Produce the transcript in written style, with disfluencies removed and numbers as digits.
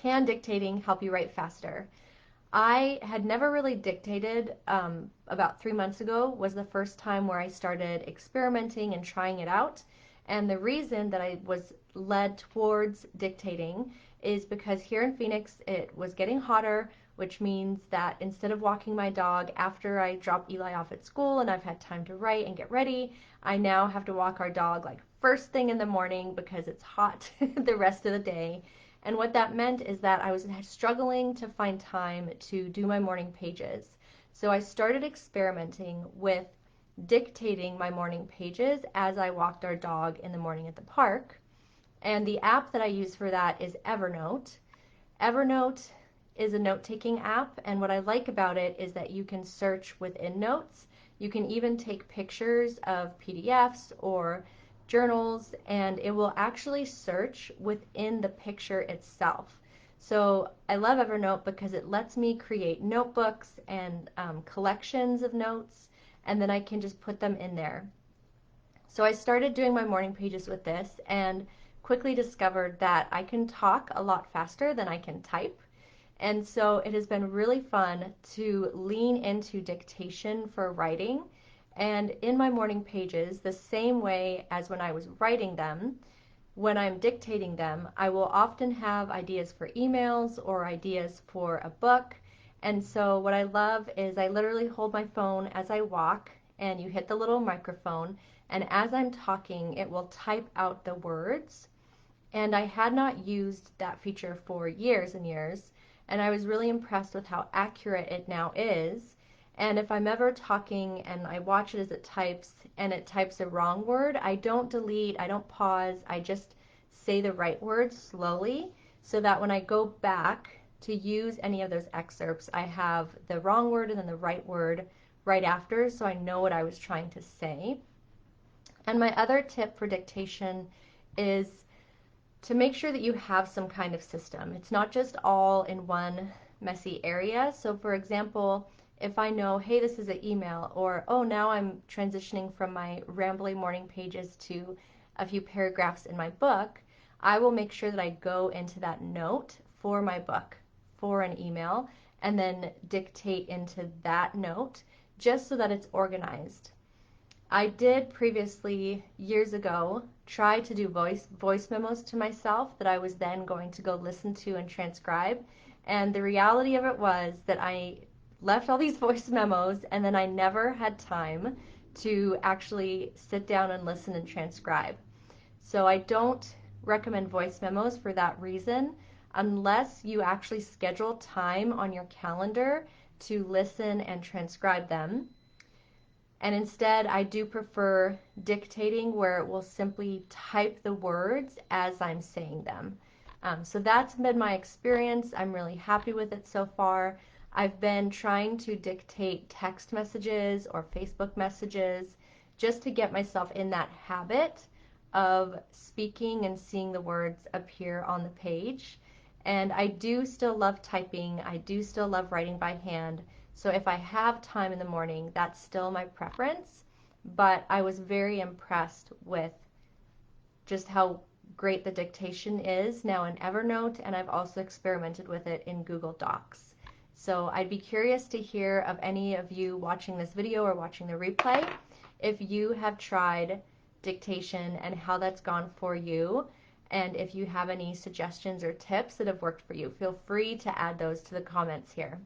Can dictating help you write faster? I had never really dictated. About 3 months ago was the first time where I started experimenting and trying it out. And the reason that I was led towards dictating is because here in Phoenix it was getting hotter, which means that instead of walking my dog after I drop Eli off at school and I've had time to write and get ready, I now have to walk our dog like first thing in the morning because it's hot the rest of the day. And what that meant is that I was struggling to find time to do my morning pages. So I started experimenting with dictating my morning pages as I walked our dog in the morning at the park. And the app that I use for that is Evernote. Evernote is a note-taking app, and what I like about it is that you can search within notes. You can even take pictures of PDFs or journals, and it will actually search within the picture itself. So I love Evernote because it lets me create notebooks and collections of notes, and then I can just put them in there. So I started doing my morning pages with this and quickly discovered that I can talk a lot faster than I can type. And so it has been really fun to lean into dictation for writing. And in my morning pages, the same way as when I was writing them, when I'm dictating them, I will often have ideas for emails or ideas for a book. And so what I love is I literally hold my phone as I walk, and you hit the little microphone, and as I'm talking, it will type out the words. And I had not used that feature for years and years, and I was really impressed with how accurate it now is. And if I'm ever talking and I watch it as it types and it types a wrong word, I don't delete, I don't pause, I just say the right words slowly so that when I go back to use any of those excerpts, I have the wrong word and then the right word right after, so I know what I was trying to say. And my other tip for dictation is to make sure that you have some kind of system. It's not just all in one messy area. So for example, if I know, hey, this is an email, or oh, now I'm transitioning from my rambling morning pages to a few paragraphs in my book, I will make sure that I go into that note for my book, for an email, and then dictate into that note just so that it's organized. I did previously, years ago, try to do voice memos to myself that I was then going to go listen to and transcribe. And the reality of it was that I left all these voice memos and then I never had time to actually sit down and listen and transcribe. So I don't recommend voice memos for that reason unless you actually schedule time on your calendar to listen and transcribe them. And instead, I do prefer dictating where it will simply type the words as I'm saying them. So that's been my experience. I'm really happy with it so far. I've been trying to dictate text messages or Facebook messages just to get myself in that habit of speaking and seeing the words appear on the page. And I do still love typing. I do still love writing by hand. So if I have time in the morning, that's still my preference. But I was very impressed with just how great the dictation is now in Evernote, and I've also experimented with it in Google Docs. So I'd be curious to hear of any of you watching this video or watching the replay if you have tried dictation and how that's gone for you. And if you have any suggestions or tips that have worked for you, feel free to add those to the comments here.